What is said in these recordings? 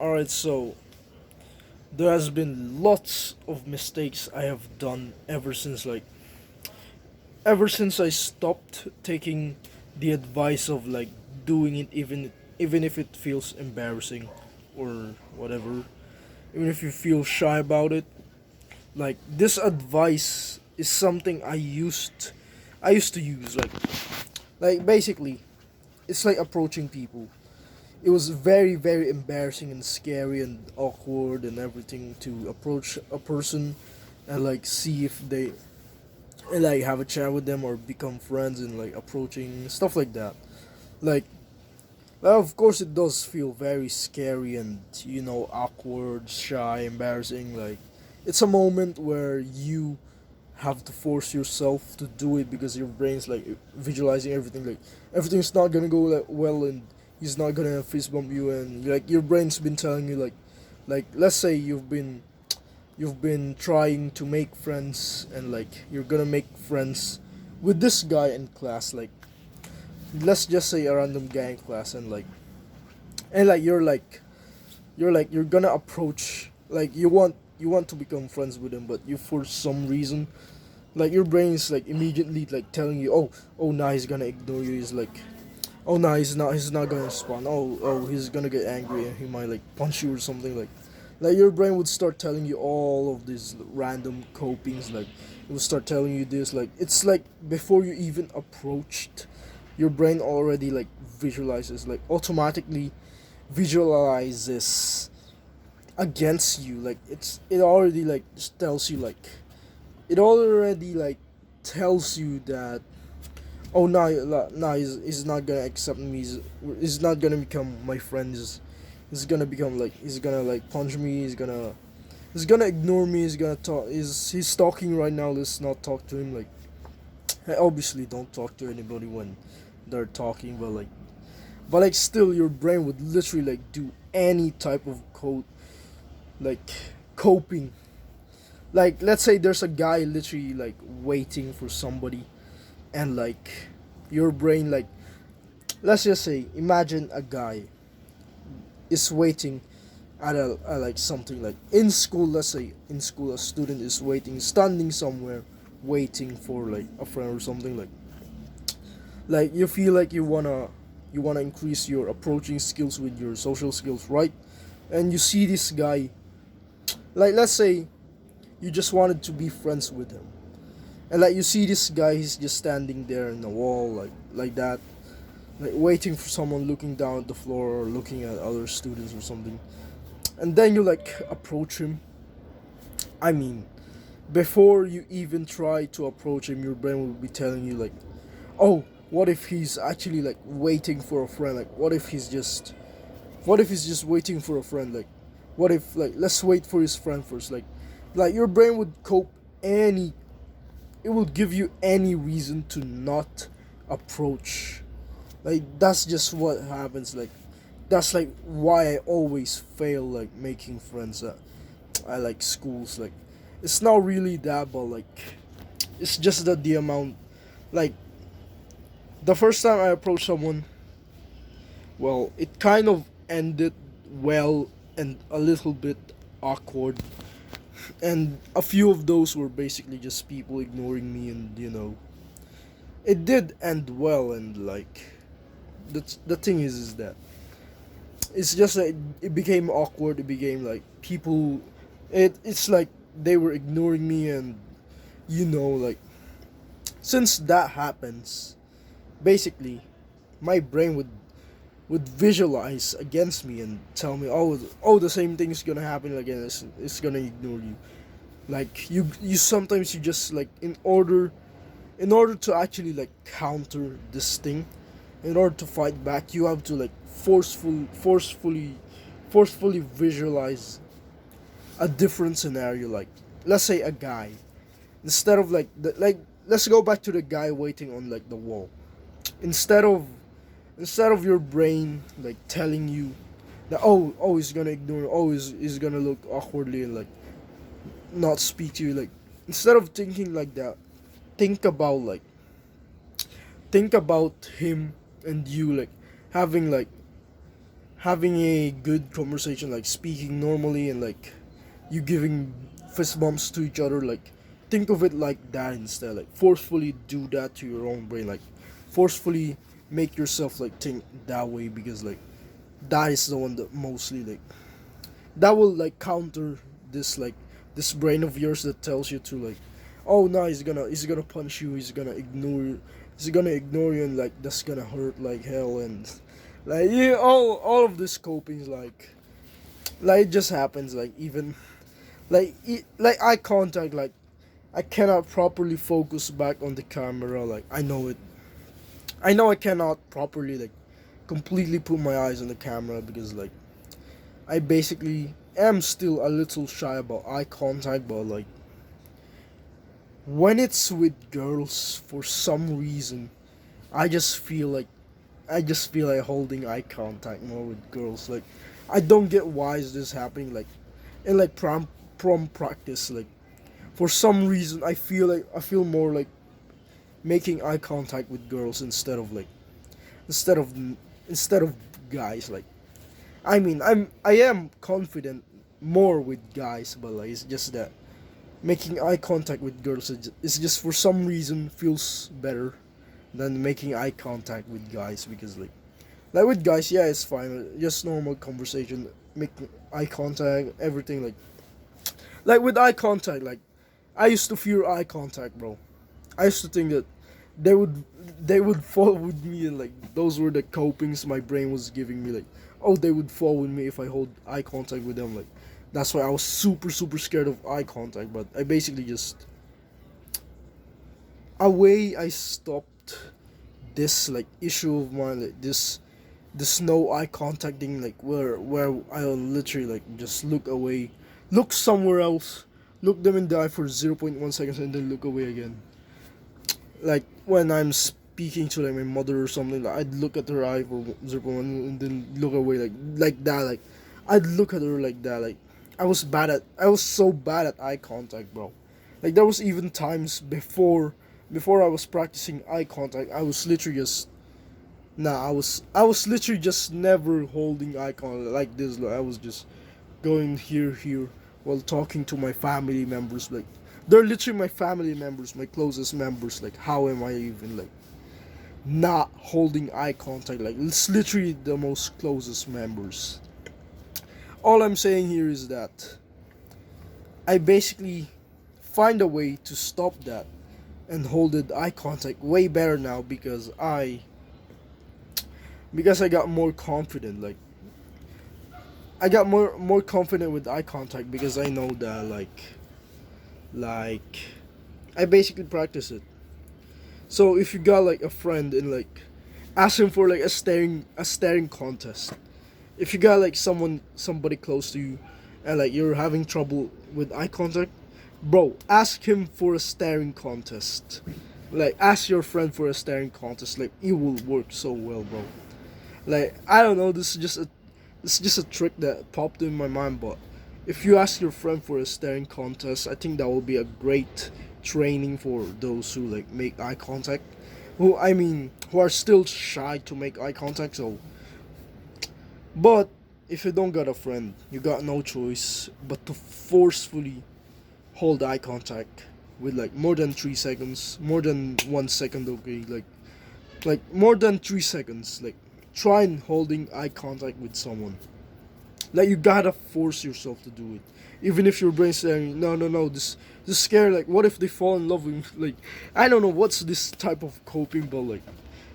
Alright, so there has been lots of mistakes I have done ever since I stopped taking the advice of doing it even if it feels embarrassing or whatever. Even if you feel shy about it. Like this advice is something I used to use basically it's like approaching people. It was very very embarrassing and scary and awkward and everything to approach a person and see if they and have a chat with them or become friends and approaching stuff like that. like well, of course it does feel very scary and awkward, shy, embarrassing. It's a moment where you have to force yourself to do it because your brain's visualizing everything, everything's not gonna go well and he's not gonna fist bump you, and your brain's been telling you let's say you've been trying to make friends and you're gonna make friends with this guy in class, let's just say a random guy in class, and you're gonna approach, you want to become friends with him, but you for some reason, your brain is immediately telling you, oh nah, he's gonna ignore you. He's oh nah, he's not gonna respond. Oh, he's gonna get angry and he might punch you or something. Your brain would start telling you all of these random copings. It would start telling you this. It's before you even approached, your brain already visualizes, automatically visualizes against you. It already just tells you, it already tells you that, oh nah, he's not gonna accept me, he's not gonna become my friend, he's gonna become he's gonna punch me, he's gonna ignore me, he's gonna talk, he's talking right now, let's not talk to him. I obviously don't talk to anybody when they're talking, but still your brain would literally do any type of code, like coping. Let's say there's a guy literally waiting for somebody, and your brain, let's just say, imagine a guy is waiting at something, in school. Let's say in school a student is waiting, standing somewhere waiting for a friend or something. You feel you wanna increase your approaching skills with your social skills, right? And you see this guy, let's say you just wanted to be friends with him, and you see this guy, he's just standing there in the wall, like that, waiting for someone, looking down at the floor or looking at other students or something. And then you approach him. I mean, before you even try to approach him, your brain will be telling you oh, what if he's actually waiting for a friend? What if he's just waiting for a friend? What if let's wait for his friend first? Your brain would cope any it will give you any reason to not approach. That's just what happens. That's why I always fail making friends at schools. It's not really that, but it's just that the amount, like the first time I approached someone, well, it kind of ended well and a little bit awkward, and a few of those were basically just people ignoring me, and it did end well. And the thing is that it's just that it became awkward. It became people, it's they were ignoring me, and you know like since that happens, basically my brain would visualize against me and tell me, oh, the same thing is gonna happen again. It's gonna ignore you. You sometimes, you just in order to actually counter this thing, in order to fight back, you have to forcefully visualize a different scenario. Let's say a guy, instead of let's go back to the guy waiting on the wall. Instead of your brain telling you that, oh, he's gonna ignore, oh, he's gonna look awkwardly and not speak to you, instead of thinking like that, think about think about him and you having having a good conversation, like speaking normally, and like you giving fist bumps to each other, like think of it like that instead. Like forcefully do that to your own brain, like forcefully make yourself like think that way, because like that is the one that mostly like that will like counter this like this brain of yours that tells you to like, oh no, he's gonna punch you, he's gonna ignore you, and like that's gonna hurt like hell, and like yeah, all of this coping is like it just happens, like even like eye contact, like I cannot properly focus back on the camera, like I know I cannot properly like completely put my eyes on the camera, because like I basically am still a little shy about eye contact, but like when it's with girls, for some reason, I just feel like I just feel like holding eye contact more with girls. Like I don't get why is this happening. Like in like prom practice, like for some reason I feel more like making eye contact with girls instead of instead of guys. Like I mean I am confident more with guys, but like it's just that making eye contact with girls is just for some reason feels better than making eye contact with guys, because like with guys, yeah, it's fine, just normal conversation, making eye contact, everything, like with eye contact, like I used to fear eye contact, bro. I used to think that they would they would fall with me, and like those were the copings my brain was giving me, like, oh, they would fall with me if I hold eye contact with them, like that's why I was super scared of eye contact. But I basically just a way I stopped this like issue of mine, like this no eye contact thing, like where I'll literally like just look away, look somewhere else, look them in the eye for 0.1 seconds, and then look away again. Like when I'm speaking to like my mother or something, like I'd look at her eye for 0.1 and then look away, like that, like I'd look at her like that, like I was so bad at eye contact, bro. Like there was even times before I was practicing eye contact, I was literally just I was literally just never holding eye contact like this. Like I was just going here while talking to my family members. Like they're literally my family members, my closest members. Like how am I even like not holding eye contact? Like it's literally the most closest members. All I'm saying here is that I basically find a way to stop that and hold it eye contact way better now, because I got more confident. Like I got more confident with eye contact, because I know that like I basically practice it. So if you got like a friend and like ask him for like a staring contest. If you got like somebody close to you and like you're having trouble with eye contact, bro, ask him for a staring contest. Like ask your friend for a staring contest. Like it will work so well, bro. Like I don't know, this is just a trick that popped in my mind, but if you ask your friend for a staring contest, I think that will be a great training for those who like make eye contact. Who are still shy to make eye contact, so but if you don't got a friend, you got no choice but to forcefully hold eye contact with like more than 3 seconds, more than 1 second, okay, like more than 3 seconds. Like try and holding eye contact with someone. Like you gotta force yourself to do it, even if your brain's saying no, this scary. Like what if they fall in love with me? Like I don't know what's this type of coping, but like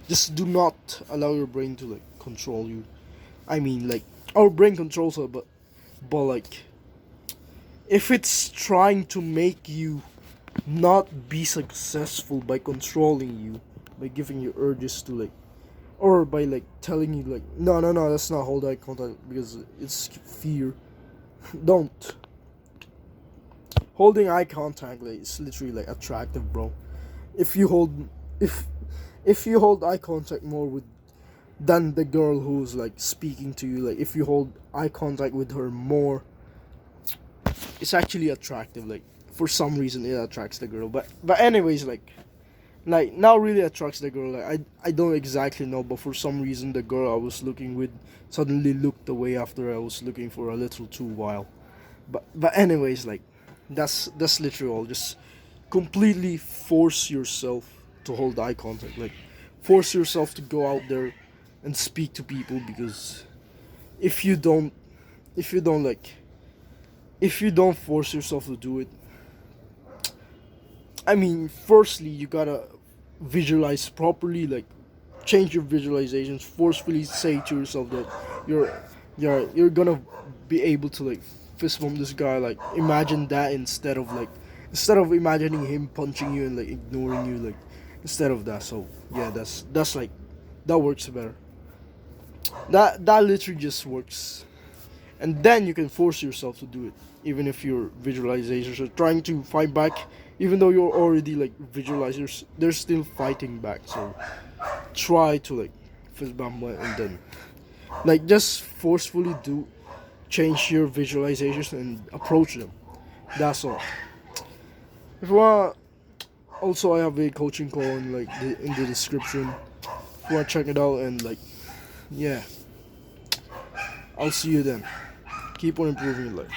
just do not allow your brain to like control you. Like our brain controls us, but like if it's trying to make you not be successful by controlling you, by giving you urges to like, or by like telling you like no, that's not hold eye contact because it's fear. Don't. Holding eye contact like it's literally like attractive, bro. If you hold if if you hold eye contact more with than the girl who's like speaking to you, like if you hold eye contact with her more, it's actually attractive. Like for some reason it attracts the girl. But anyways, like like now really attracts the girl. Like I don't exactly know, but for some reason the girl I was looking with suddenly looked away after I was looking for a little too while. But anyways, like that's literally all. Just completely force yourself to hold eye contact. Like force yourself to go out there and speak to people, because if you don't if you don't like if you don't force yourself to do it, I mean, firstly you gotta visualize properly, like change your visualizations, forcefully say to yourself that you're you're gonna be able to like fist bump this guy. Like imagine that instead of imagining him punching you and like ignoring you, like instead of that. So yeah, that's like that works better. That literally just works. And then you can force yourself to do it, even if your visualizations are trying to fight back. Even though you're already like visualizers, they're still fighting back. So try to like fist bump and then like just forcefully do change your visualizations and approach them. That's all. If you want, also I have a coaching call in the description. If you want to check it out, and like yeah, I'll see you then. Keep on improving your life.